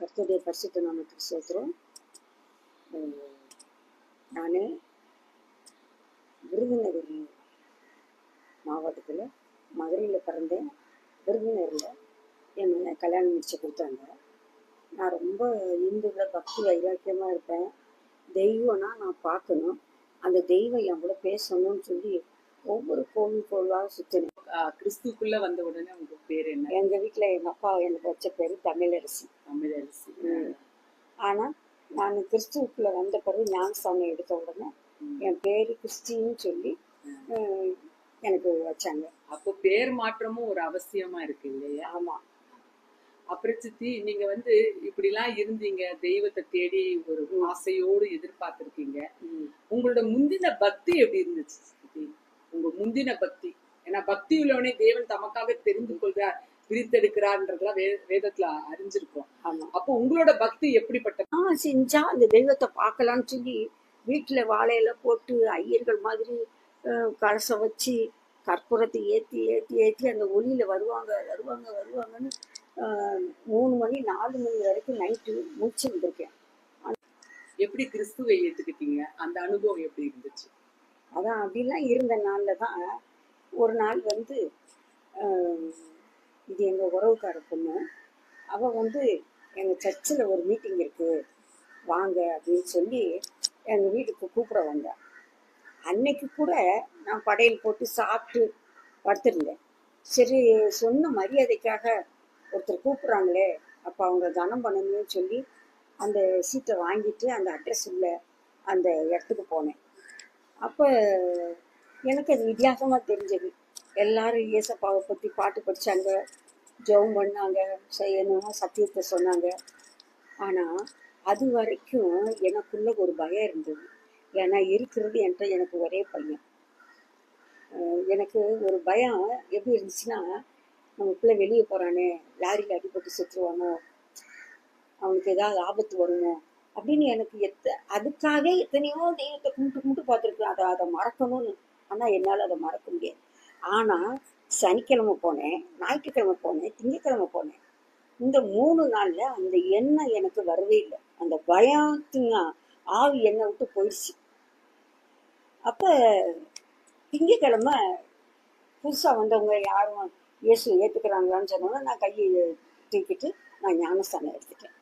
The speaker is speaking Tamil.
கர்த்தருடைய பரிசுத்த நாமத்துக்கு ஸ்தோத்திரம். நான் விருதுநகர் மாவட்டத்தில் மதுரையில் பிறந்தேன். விருதுநகரில் என்னை கல்யாணம் முடிச்சு கொடுத்தாங்க. நான் ரொம்ப இந்துவில் பக்தி வைராக்கியமாக இருப்பேன். தெய்வம்னா நான் பார்க்கணும், அந்த தெய்வம் என் கூட பேசணும்னு சொல்லி ஒவ்வொரு கோவிலாக சுற்றினேன். கிறிஸ்துக்குள்ள வந்த உடனே உங்க பேர் என்ன? எங்கள் வீட்டில் எங்கள் அப்பா எனக்கு வச்ச பேர் தமிழரசி. ஆனால் நான் கிறிஸ்துவுக்குள்ளே வந்த பிறகு ஞானஸ்தானம் எடுத்த உடனே என் பேர் கிறிஸ்டின்னு சொல்லி எனக்கு வச்சாங்க. அப்போ பேர் மாற்றமும் ஒரு அவசியமா இருக்கு இல்லையா? ஆமாம். அப்புறம் சித்தி, நீங்க இப்படிலாம் இருந்தீங்க, தெய்வத்தை தேடி ஒரு ஆசையோடு எதிர்பார்த்திருக்கீங்க. உங்களோட முந்தின பக்தி எப்படி இருந்துச்சு சித்தி? உங்க முந்தின பக்தி, ஏன்னா பக்தி உள்ளவனே தேவன் தமக்காக தெரிந்து கொள்றார், பிரித்தெடுக்கிறார்ன்றதுலாம் வேதத்துல அறிஞ்சிருக்கோம். ஆமா. அப்போ உங்களோட பக்தி எப்படிப்பட்ட? செஞ்சா அந்த தெய்வத்தை பார்க்கலான்னு சொல்லி வீட்டுல வாழையில போட்டு ஐயர்கள் மாதிரி கலசம் வச்சு கற்பூரத்தை ஏற்றி ஏற்றி ஏற்றி அந்த ஒளியில வருவாங்கன்னு 3 மணி 4 மணி வரைக்கும் நைட்டு முடிச்சு வந்திருக்கேன். எப்படி கிறிஸ்துவை ஏத்துக்கிட்டீங்க? அந்த அனுபவம் எப்படி இருந்துச்சு? அதான் அப்படிலாம் இருந்த நாளில் தான் ஒரு நாள் இது எங்கள் உறவுக்கார பொண்ணு, அவள் எங்கள் சர்ச்சில் ஒரு மீட்டிங் இருக்குது வாங்க அப்படின்னு சொல்லி எங்கள் வீட்டுக்கு கூப்பிட வந்தேன். அன்னைக்கு கூட நான் படையல் போட்டு சாப்பிட்டு படுத்துருந்தேன். சரி, சொன்ன மரியாதைக்காக ஒருத்தர் கூப்பிட்றாங்களே, அப்போ அவங்க கனம் பண்ணணும்னு சொல்லி அந்த சீட்டை வாங்கிட்டு அந்த அட்ரஸ் உள்ள அந்த இடத்துக்கு போனேன். அப்போ எனக்கு அது வித்தியாசமாக தெரிஞ்சது. எல்லாரும் இயேசப்பாவை பற்றி பாட்டு படித்தாங்க, ஜெபம் பண்ணாங்க, செய்யணும்னா சத்தியத்தை சொன்னாங்க. ஆனால் அது வரைக்கும் எனக்குள்ள ஒரு பயம் இருந்தது. ஏன்னா இருக்கிறது எனக்கு ஒரே பையன். எனக்கு ஒரு பயம் எப்படி இருந்துச்சுன்னா, நம்ம பிள்ளை வெளியே போகிறானே, லாரியில் அடிபட்டு செத்துருவானோ, அவனுக்கு ஏதாவது ஆபத்து வருமோ அப்படின்னு எனக்கு அதுக்காக எத்தனையோ தெய்வத்தை கும்பிட்டு பார்த்துருக்கேன். அதை மறக்கணும்னு. ஆனால் என்னால் அதை மறக்க முடியாது. ஆனால் சனிக்கிழமை போனேன், ஞாயிற்றுக்கிழமை போனேன், திங்கக்கிழமை போனேன். இந்த 3 நாளில் அந்த எண்ணம் எனக்கு வரவே இல்லை. அந்த பயத்தின் ஆவி என்னை விட்டு போயிடுச்சு. அப்போ திங்கக்கிழமை புதுசாக வந்தவங்க யாரும் இயேசு ஏற்றுக்கிறாங்களான்னு சொன்னோன்னா நான் கையை தூக்கிட்டு நான் ஞானஸ்தானம் எடுத்துட்டேன்.